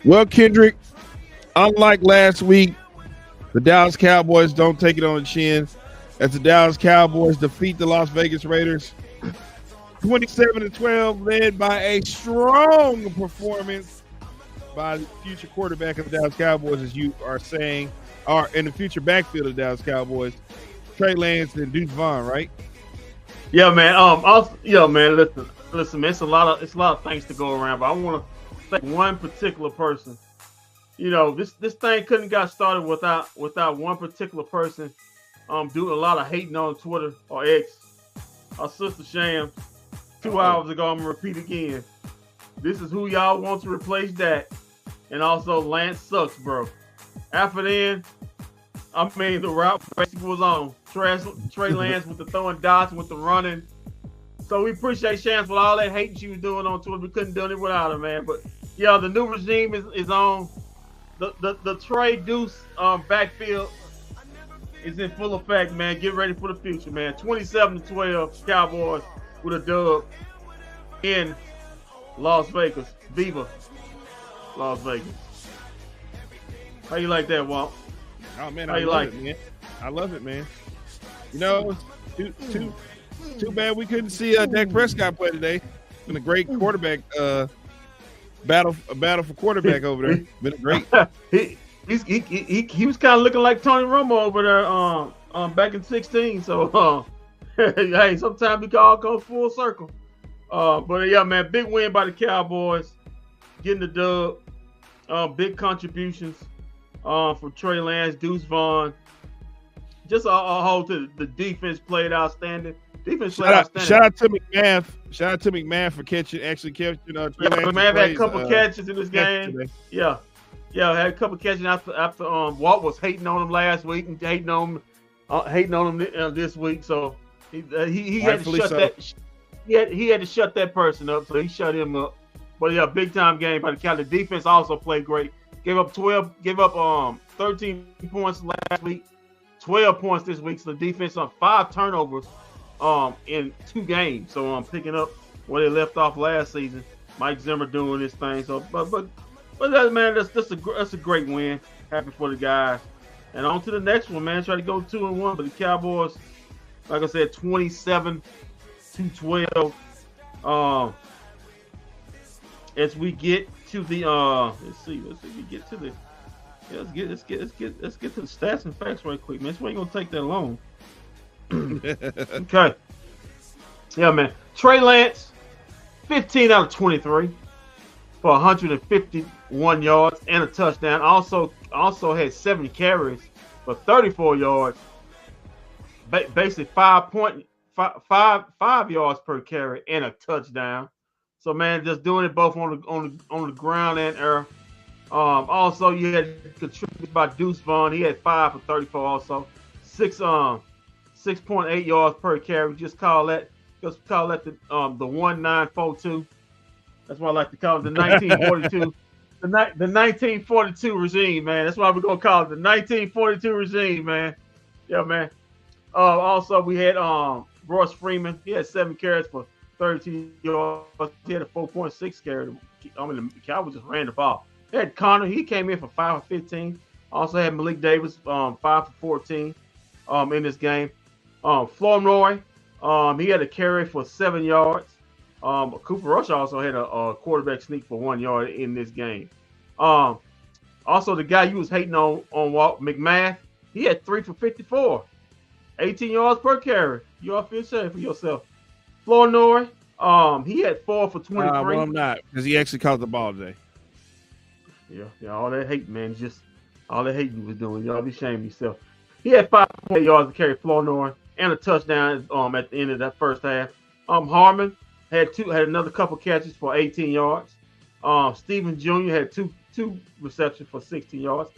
Well, Kendrick, unlike last week, the Dallas Cowboys don't take it on the chin as the Dallas Cowboys defeat the Las Vegas Raiders 27-12, led by a strong performance by the future quarterback of the Dallas Cowboys, as you are saying, are in the future backfield of the Dallas Cowboys, Trey Lance and Deuce Vaughn, right? Yeah, man. Man. Listen, man. It's a lot of things to go around, but I want to thank one particular person. You know, this thing couldn't got started without one particular person doing a lot of hating on Twitter or X. Our sister Sham, 2 hours ago, I'm gonna repeat again. This is who y'all want to replace that. And also Lance sucks, bro. After then, I mean the route basically was on. Trey Lance with the throwing dots, with the running. So we appreciate Shams with all that hating she was doing on Twitter. We couldn't do it without her, man. But yeah, the new regime is on. The Trey Deuce backfield is in full effect, man. Get ready for the future, man. 27-12 Cowboys with a dub in Las Vegas. Viva Las Vegas. How you like that, Walt? Oh man, I love it, man. I love it, man. You know, too bad we couldn't see Dak Prescott play today. It's been a great quarterback battle for quarterback over there. Been great. he was kind of looking like Tony Romo over there back in 2016. So hey, sometimes we can all go full circle. But yeah, man, big win by the Cowboys, getting the dub. Big contributions from Trey Lance, Deuce Vaughn. Just a whole to the defense played outstanding. Shout out to McMath. Shout out to McMath for catching. McMath had a couple catches in this game. Yeah, had a couple catches after Walt was hating on him last week and hating on him this week. So he had to shut that. He had to shut that person up. So he shut him up. But yeah, big time game by the Cowboys. The defense also played great. Gave up 13 points last week, 12 points this week. So the defense on 5 turnovers in 2 games. So I'm picking up where they left off last season. Mike Zimmer doing this thing. So but that, man, that's a great win. Happy for the guys. And on to the next one, man. Try to go 2-1, but the Cowboys, like I said, 27-12. As we get to the let's get to the let's get to the stats and facts right quick, man. This ain't gonna take that long. Okay. Yeah, man. Trey Lance, 15 out of 23 for 151 yards and a touchdown. Also had 7 carries for 34 yards. Basically 5 yards per carry and a touchdown. So man, just doing it both on the ground and air. Also you had contributed by Deuce Vaughn. He had 5 for 34 also. 6.8 yards per carry. Just call that the 1942. That's why I like to call it the 1942. the 1942 regime, man. That's why we're gonna call it the 1942 regime, man. Yeah, man. Also we had Royce Freeman. He had 7 carries for 32 yards. He had a 4.6 carry. I mean, the Cowboys just ran the ball. They had Connor. He came in for 5 for 15. Also had Malik Davis 5 for 14 in this game. Flournoy, he had a carry for 7 yards. Cooper Rush also had a quarterback sneak for 1 yard in this game. Also, the guy you was hating on Walt McMath, he had 3 for 54, 18 yards per carry. You all feel shame for yourself. Flournoy, he had 4 for 23. Well, I'm not, because he actually caught the ball today. Yeah, all that hate, man, just all that hate you was doing. Y'all be ashamed of yourself. He had 5 yards to carry Flournoy and a touchdown at the end of that first half. Harmon had another couple catches for 18 yards. Stephen Jr. had two receptions for 16 yards.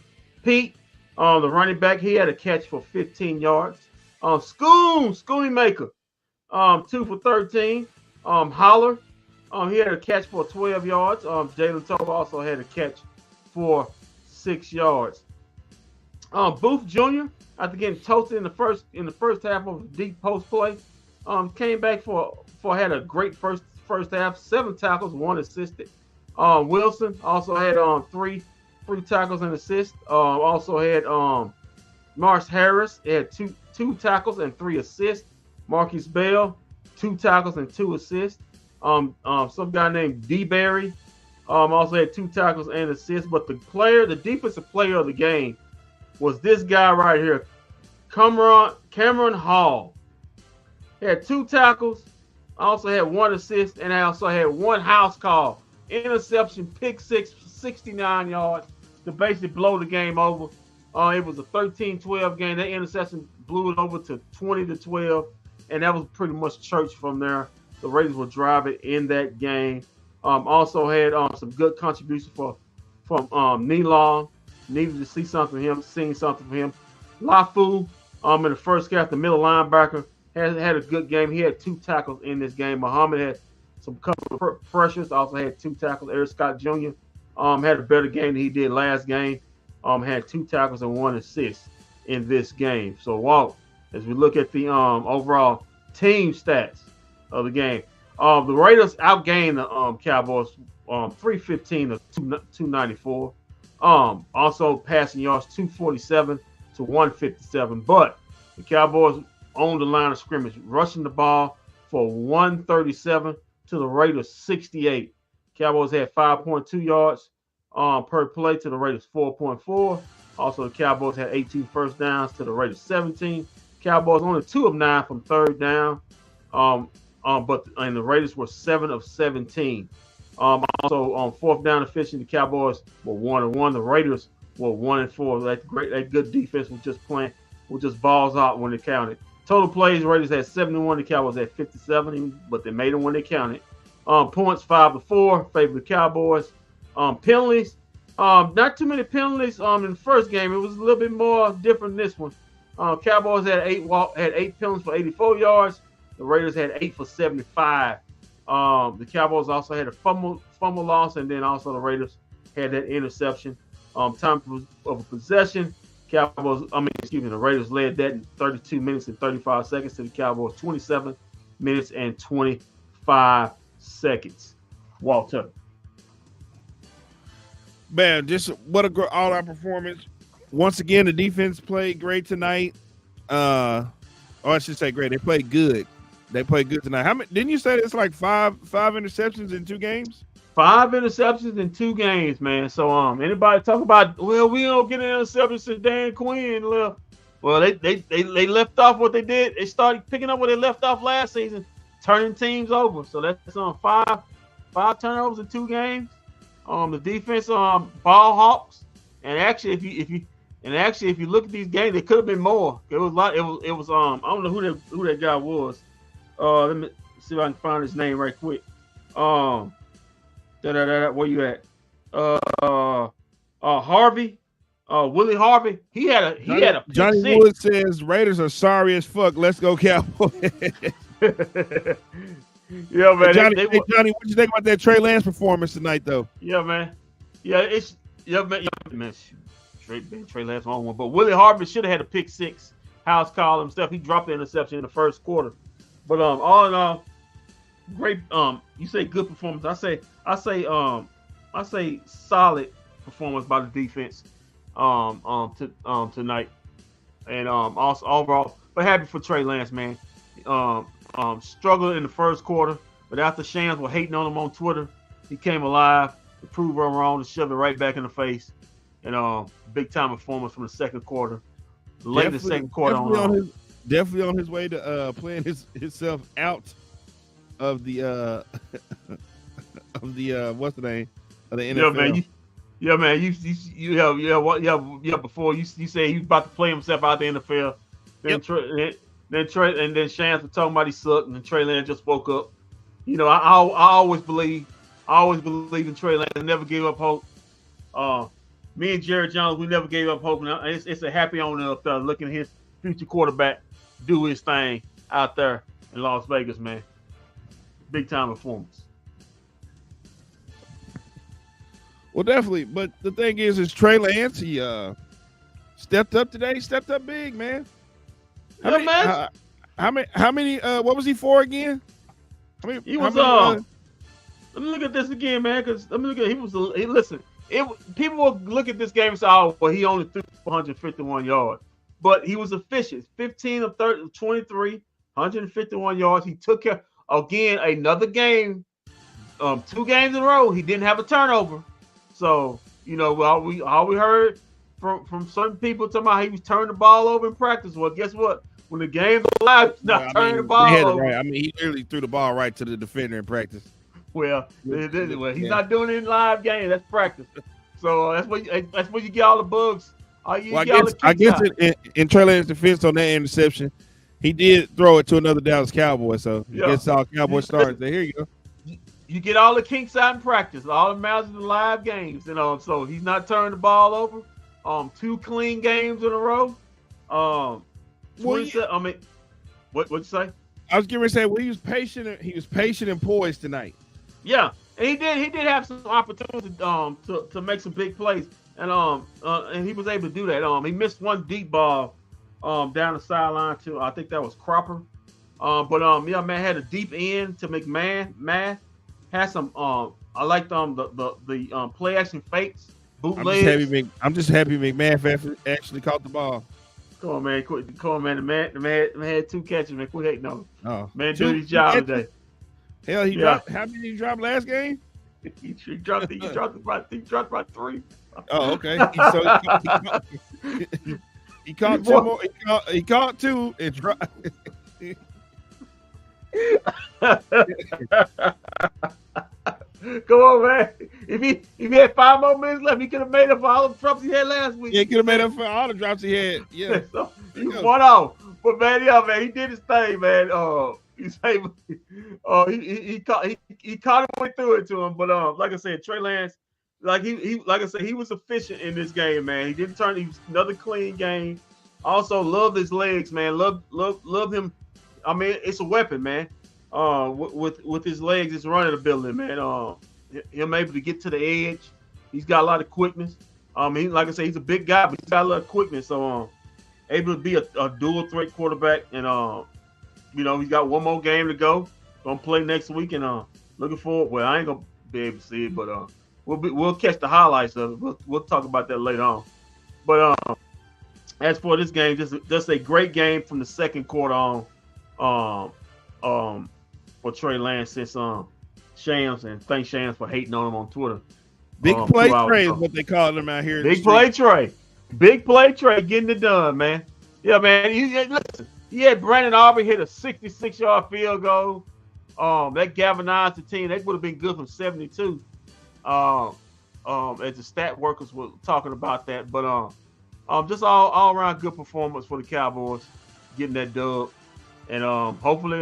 Pete, the running back, he had a catch for 15 yards. Schoonie Maker, 2 for 13. Holler, he had a catch for 12 yards. Jalen Toba also had a catch for 6 yards. Booth Jr., after getting toasted in the first half of a deep post play, came back had a great first half, 7 tackles, 1 assisted. Wilson also had 3 tackles and assists. Also had Marsh Harris had two tackles and 3 assists. Marcus Bell, 2 tackles and 2 assists. Some guy named D. Berry also had 2 tackles and assists. But the defensive player of the game was this guy right here, Cameron Hall. He had 2 tackles, also had 1 assist, and I also had 1 house call. Interception, pick 6, 69 yards to basically blow the game over. It was a 13-12 game. That interception blew it over to 20-12, and that was pretty much church from there. The Raiders were driving in that game. Also had some good contributions from Nealon. Needed to see something from him, seeing something from him. Lafu, in the first half, the middle linebacker, had a good game. He had 2 tackles in this game. Muhammad had some couple pressures, also had 2 tackles. Eric Scott Jr. Had a better game than he did last game. Had 2 tackles and 1 assist in this game. So, Walt, as we look at the overall team stats of the game, the Raiders outgained the Cowboys 315 to 294. Also passing yards 247 to 157. But the Cowboys owned the line of scrimmage, rushing the ball for 137 to the Raiders 68. Cowboys had 5.2 yards per play to the Raiders 4.4. Also, the Cowboys had 18 first downs to the Raiders 17. Cowboys only 2 of 9 from third down. But the Raiders were 7 of 17. Also on fourth down efficiency, the Cowboys were 1-1. The Raiders were 1-4. That good defense was just balls out when they counted. Total plays, Raiders had 71. The Cowboys had 57, but they made them when they counted. Points 5-4, favor the Cowboys. Penalties, not too many penalties. In the first game, it was a little bit more different than this one. Cowboys had 8 penalties for 84 yards. The Raiders had 8 for 75. The Cowboys also had a fumble loss, and then also the Raiders had that interception. Time of possession, the Raiders led that in 32 minutes and 35 seconds to the Cowboys 27 minutes and 25 seconds. Walter. Man, just what a all-out performance. Once again, the defense played great tonight. Or I should say great. They played good. They played good tonight. How many? Didn't you say it's like five interceptions in 2 games? 5 interceptions in 2 games, man. So anybody talk about, well, we don't get an interception since Dan Quinn left. Well, they left off what they did. They started picking up what they left off last season, turning teams over. So that's on 5 turnovers in 2 games. The defense ball hawks. And actually, if you look at these games, there could have been more. It was a lot. It was I don't know who that guy was. Let me see if I can find his name right quick. Where you at? Harvey, Willie Harvey. He had a Johnny 6. Wood says Raiders are sorry as fuck. Let's go Cowboys. Yeah, man. Johnny, what you think about that Trey Lance performance tonight, though? Yeah, man. Yeah, man. Trey Lance on one, but Willie Harvey should have had a pick 6. House call and stuff. He dropped the interception in the first quarter. But all in all, great. You say good performance. I say solid performance by the defense. tonight. And also overall, but happy for Trey Lance, man. Struggled in the first quarter, but after Shams were hating on him on Twitter, he came alive to prove them wrong, to shove it right back in the face. And big time performance from the second quarter. Late in the second quarter, definitely on his way to playing himself out of the what's the name of the NFL. Before you say he was about to play himself out the NFL, then then Shams was talking about he sucked, and then Trey Lance just woke up. I always believe in Trey Lance. I never gave up hope. Me and Jerry Jones, we never gave up hope. Now it's a happy owner up there looking at his future quarterback do his thing out there in Las Vegas, man. Big time performance. Well, definitely. But the thing is Trey Lance, he stepped up today. Stepped up big, man. How many? What was he for again? He was. Let me look at this again, man. Because listen. People will look at this game and say, "Oh, well, he only threw 151 yards," but he was efficient. 15 of 23, 151 yards. He took care. Again, another game. 2 games in a row, he didn't have a turnover. So all we heard from certain people talking about he was turning the ball over in practice. Well, guess what? When the game's alive, he's not turning the ball over. Right. He literally threw the ball right to the defender in practice. Well, he's not doing it in live game. That's practice. So that's what you get all the bugs. I guess in Trey Lance's defense on that interception, he did throw it to another Dallas Cowboy. So I guess all Cowboy stars. Here you go. You get all the kinks out in practice. All the matters in the live games. So he's not turning the ball over. 2 clean games in a row. What'd you say? I was going to say, he was patient. He was patient and poised tonight. Yeah, and he did have some opportunity to make some big plays, and he was able to do that. He missed one deep ball down the sideline to, I think that was Cropper. Man, had a deep end to McMahon. Had some I liked the play action fakes, bootlegs. I'm just happy McMahon actually caught the ball. Come on, man. The man had 2 catches, man. Quit hating on him. Oh, man, do his job today. Hell, he dropped. How many did he drop last game? he dropped about 3. Oh, okay. He caught 2 more. He caught 2 and dropped. Come on, man. If he had 5 more minutes left, he could have made up for all the drops he had last week. Yeah, he could have made up for all the drops he had. Yeah. So he was 1-0. But man, he did his thing, man. He caught him when he threw it to him. But like I said, Trey Lance, like he was efficient in this game, man. He didn't turn. He was another clean game. Also, loved his legs, man. Love him. I mean, it's a weapon, man. With his legs, it's running ability, man. Him able to get to the edge. He's got a lot of quickness. Like I said, he's a big guy, but he's got a lot of quickness. So able to be a dual threat quarterback, and he's got 1 more game to go. Gonna play next week, and looking forward. Well, I ain't gonna be able to see it, but we'll catch the highlights of it. We'll talk about that later on. But as for this game, just a great game from the second quarter on. For Trey Lance since Shams, and thanks Shams for hating on him on Twitter. Big play Trey is what they call him out here. Big play Trey getting it done, man. Yeah, man. Listen, he had Brandon Aubrey hit a 66-yard field goal. That galvanized the team. They would have been good from 72. As the stat workers were talking about that, but just all around good performance for the Cowboys, getting that dub, and hopefully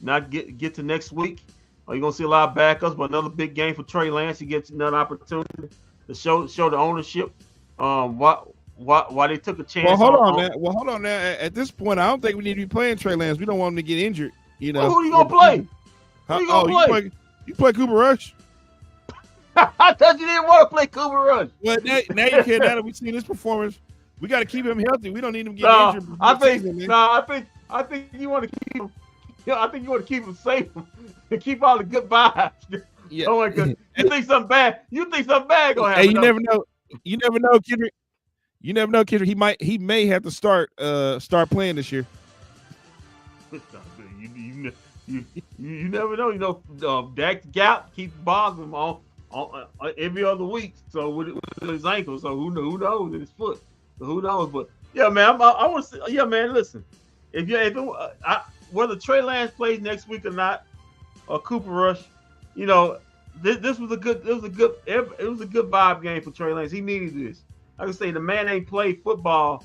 not get to next week. You're gonna see a lot of backups, but another big game for Trey Lance. He gets another opportunity to show the ownership. Why they took a chance. Well, hold on now. At this point, I don't think we need to be playing Trey Lance. We don't want him to get injured. Well, who you gonna play? You play Cooper Rush? I thought you didn't want to play Cooper Rush. Well, now you can. Now that we've seen this performance, we got to keep him healthy. We don't need him to get injured. I think you want to keep him. I think you want to keep him safe and keep all the good vibes. Yeah. Oh my God. You think something bad gonna happen? Hey, you never know. You never know, Kendrick. You never know, Kendrick. He may have to start playing this year. You never know. You know, Dak Gap keeps bothering him on every other week. So with his ankle, so who knows in his foot? So who knows? But yeah, man, I want to. Yeah, man, listen. Whether Trey Lance plays next week or not, or Cooper Rush, you know, this was a good vibe game for Trey Lance. He needed this. Like I say, the man ain't played football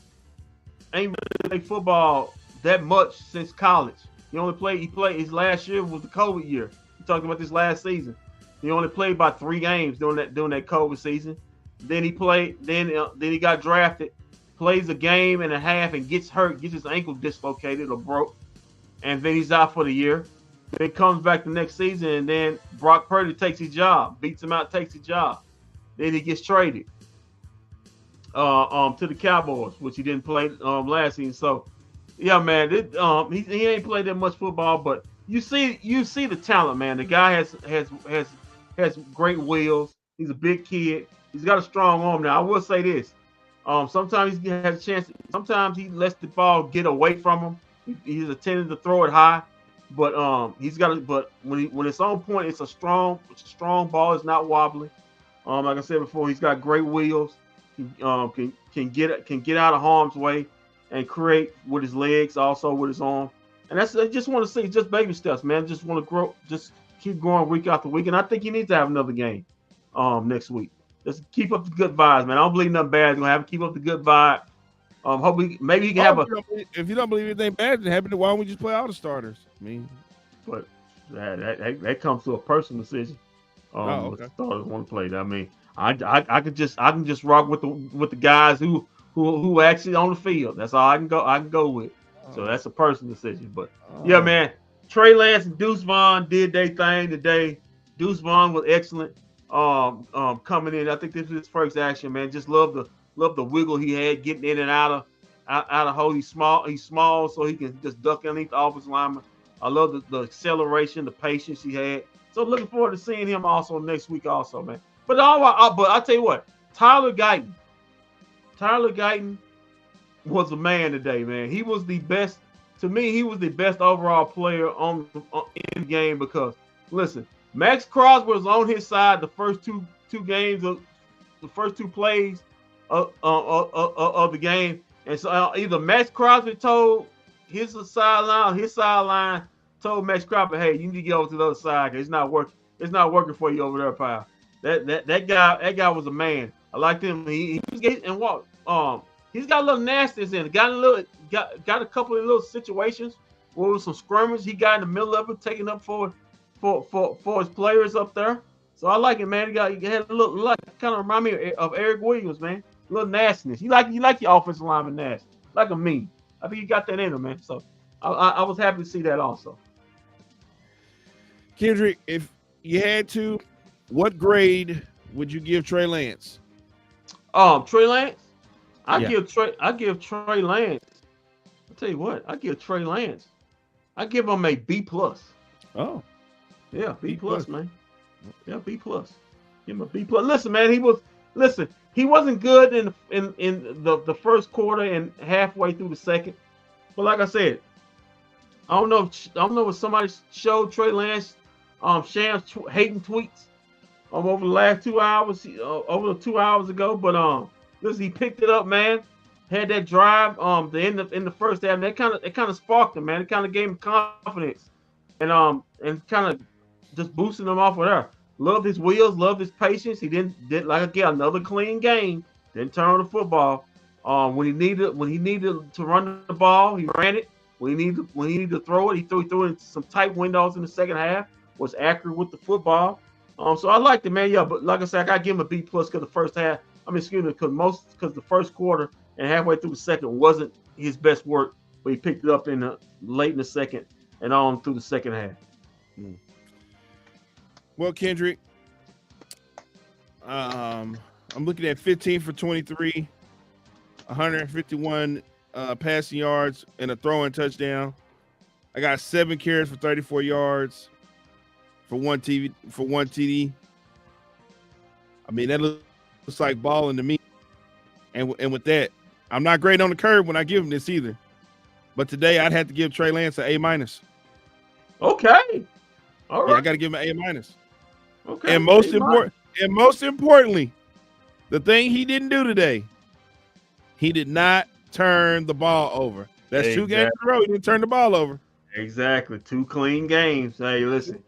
that much since college. He played his last year was the COVID year. We're talking about this last season. He only played about 3 games during that COVID season. Then he played. Then he got drafted. Plays a game and a half and gets hurt, gets his ankle dislocated or broke, and then he's out for the year. Then comes back the next season, and then Brock Purdy takes his job, beats him out, takes his job. Then he gets traded to the Cowboys, which he didn't play last season. So, yeah, man, he ain't played that much football, but you see the talent, man. The guy has great wheels. He's a big kid. He's got a strong arm. Now, I will say this. Sometimes he has a chance. Sometimes he lets the ball get away from him. He's attempting to throw it high, but But when it's on point, it's a strong ball. It's not wobbly. Like I said before, he's got great wheels. He can get out of harm's way and create with his legs, also with his arm. And I just want to see just baby steps, man. Just want to grow, just keep growing week after week. And I think he needs to have another game next week. Just keep up the good vibes, man. I don't believe nothing bad is gonna happen. Keep up the good vibe. Maybe he can have a. If you don't believe anything bad is happening, why don't we just play all the starters? I mean, but that comes to a personal decision. Okay. The starters want to play that. I mean, I can just rock with the guys who actually on the field. That's all I can go with. So that's a personal decision. But yeah, man, Trey Lance and Deuce Vaughn did their thing today. Deuce Vaughn was excellent. Coming in, I think this was his first action, man. Just love the wiggle he had getting in and out of hole. He's small, so he can just duck underneath the offensive lineman. I love the acceleration, the patience he had. So looking forward to seeing him also next week, also, man. But I tell you what, Tyler Guyton was a man today, man. He was the best. To me, he was the best overall player in the game because, listen, Max Crosby was on his side the first two games of the first 2 plays of the game, and so either Max Crosby told his sideline told Max Crosby, "Hey, you need to get over to the other side because it's not working. It's not working for you over there, pal." That guy was a man. I liked him. He's got a little nastiness in it. Got a couple of little situations where there was some scrimmage. He got in the middle of it, taking up for his players up there. So I like it, man. He had a little kind of remind me of Eric Williams, man. A little nastiness. You like your offensive lineman nasty, like a mean. I think he got that in him, man. So I was happy to see that also. Kendrick, if you had to, what grade would you give Trey Lance? Trey Lance? I give Trey Lance. I'll tell you what, I give Trey Lance. I give him a B+. Oh. Yeah, B+, man. Yeah, B+. Give him a B+. Listen, man, he wasn't good in the first quarter and halfway through the second. But like I said, I don't know if somebody showed Trey Lance Sham's hating tweets over the last 2 hours, over 2 hours ago. But listen, he picked it up, man. Had that drive in the first half. That kind of sparked him, man. It kind of gave him confidence and kind of just boosted him off of there. Loved his wheels, loved his patience. He did like again another clean game. Didn't turn on the football. When he needed to run the ball, he ran it. When he needed to throw it, he threw it in some tight windows in the second half. Was accurate with the football. So I liked it, man. Yeah, but like I said, I gotta give him a B+ because the first half. Because the first quarter and halfway through the second wasn't his best work, but he picked it up late in the second and on through the second half. Well, Kendrick, I'm looking at 15 for 23, 151 passing yards and a throwing touchdown. I got 7 carries for 34 yards for one TD. I mean, that looks like balling to me. And with that, I'm not great on the curve when I give him this either. But today I'd have to give Trey Lance an A-. Okay. All right. Yeah, I got to give him an A-. Okay. And most importantly, the thing he didn't do today, he did not turn the ball over. That's exactly. 2 games in a row. He didn't turn the ball over. Exactly. 2 clean games. Hey, listen.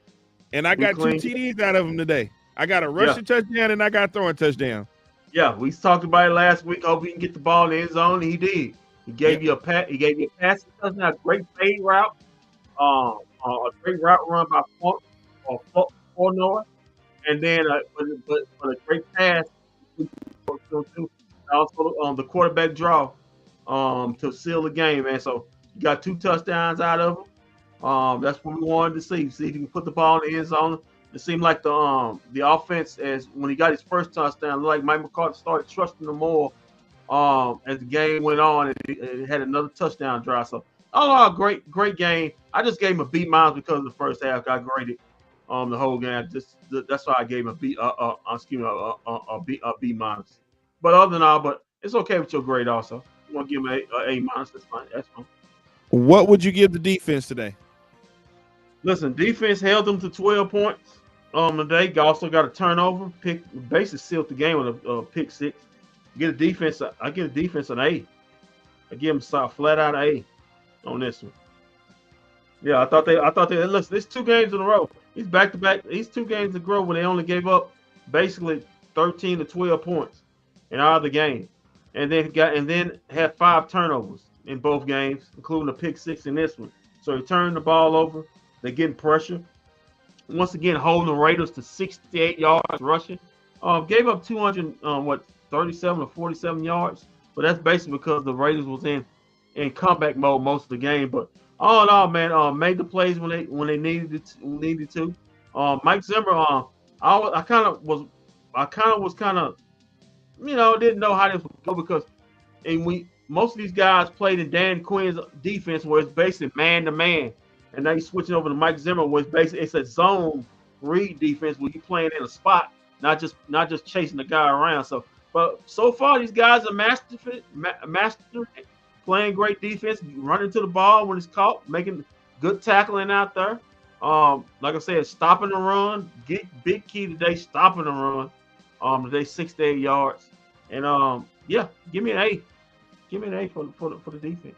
And I got 2 TDs out of him today. I got a rushing touchdown and I got a throwing touchdown. Yeah, we talked about it last week. Hope he can get the ball in the end zone. And he did. He gave you a pass. He gave you a passing touchdown, a great fade route, a great route run by four Noah, and then but a great pass. Also, the quarterback draw to seal the game, man. So you got 2 touchdowns out of him. That's what we wanted to see. See if he can put the ball in the end zone. It seemed like the offense, as when he got his first touchdown, like Mike McCarthy started trusting him more as the game went on, and it had another touchdown drive. So all great game. I just gave him a B- because of the first half. I graded the whole game. That's why I gave him a B. A B-. But other than all, but it's okay with your grade also. You want to give him a A-. That's fine. That's fine. What would you give the defense today? Listen, defense held them to 12 points. Today also got a turnover. Basically sealed the game with a pick 6. I give the defense an A. I give them a flat out A on this one. Yeah, I thought they listen, this 2 games in a row. He's back to back. These 2 games in a row where they only gave up basically 13 to 12 points in out of the game. And then had 5 turnovers in both games, including a pick 6 in this one. So he turned the ball over. They're getting pressure. Once again, holding the Raiders to 68 yards rushing. Gave up 37 or 47 yards. But that's basically because the Raiders was in comeback mode most of the game. But all in all, man, made the plays when they needed to. Mike Zimmer, I kind of was didn't know how this would go because most of these guys played in Dan Quinn's defense where it's basically man to man. And now you're switching over to Mike Zimmer, where it's a zone read defense where you're playing in a spot, not just chasing the guy around. But so far these guys are master playing great defense, running to the ball when it's caught, making good tackling out there. Like I said, stopping the run. Big key today, stopping the run. Today 6 to 8 yards, and give me an A. Give me an A for the defense.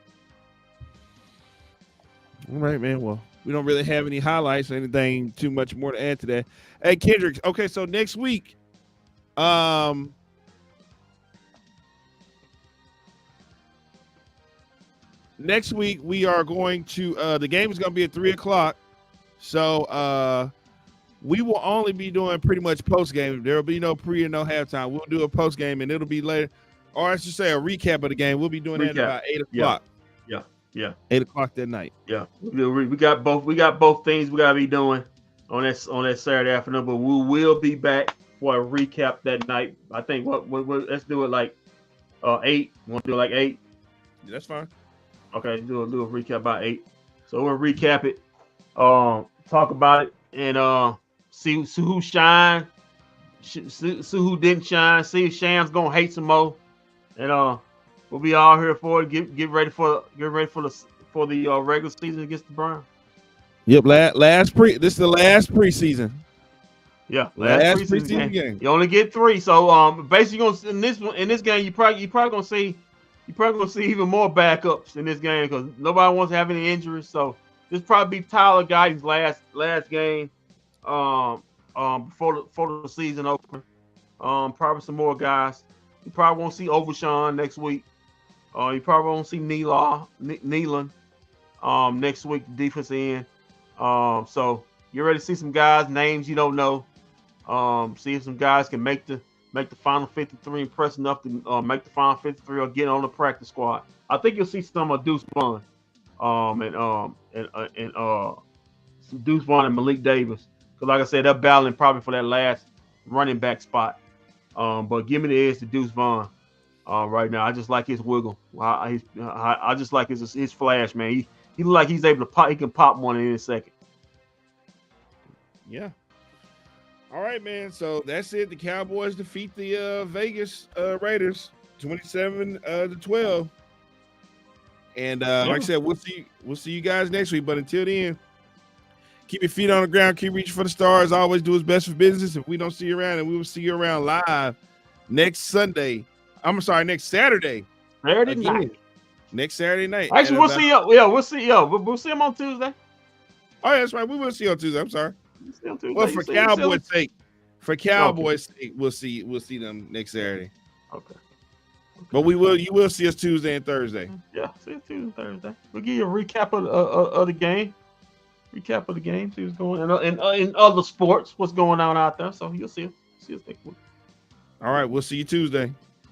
All right, man. Well, we don't really have any highlights or anything too much more to add to that. Hey, Kendrick. Okay, so next week, we are going to the game is going to be at 3:00. So we will only be doing pretty much post game. There will be no pre and no halftime. We'll do a post game, and it'll be later, or I should say a recap of the game. We'll be doing that at about 8:00. Yeah. 8:00 that night. Yeah. We got both things we gotta be doing on that Saturday afternoon, but we will be back for a recap that night. I think let's do it like 8. Want to do it like 8? Yeah, that's fine. Okay, do a recap by 8. So we'll recap it, talk about it, and see who shined, see who didn't shine, see if Sham's gonna hate some more, and we'll be all here for it. Get ready for the regular season against the Browns. Yep, this is the last preseason. Yeah, last preseason game. You only get 3, so basically in this game you probably gonna see even more backups in this game because nobody wants to have any injuries. So this probably be Tyler Guyton's last game before the season opener. Probably some more guys. You probably won't see Overshawn next week. You probably won't see Nealon next week, defensive end. So you're ready to see some guys, names you don't know. See if some guys can make the final 53 and press enough to make the final 53 or get on the practice squad. I think you'll see some of Deuce Vaughn, and some Deuce Vaughn and Malik Davis. Because like I said, they're battling probably for that last running back spot. But give me the edge to Deuce Vaughn right now. I just like his wiggle. I just like his flash, man. He look like he's able to pop. He can pop one in a second. Yeah. All right, man. So that's it. The Cowboys defeat the Vegas Raiders 27 to 12. And like I said, we'll see you guys next week. But until then, keep your feet on the ground, keep reaching for the stars, always do his best for business. If we don't see you around, and we will see you around live next Saturday. Next Saturday. Saturday night. Next Saturday night. Actually, we'll see you. Yeah, we'll see you. We'll see him on Tuesday. Oh, yeah, that's right. We will see you on Tuesday. I'm sorry. We'll see on Tuesday. Well, for Cowboys' sake, we'll see them next Saturday. Okay. But you will see us Tuesday and Thursday. Yeah, see us Tuesday and Thursday. We'll give you a recap of the game. Recap of the game. See what's going on in other sports. What's going on out there? So you'll see us next week. All right, we'll see you Tuesday.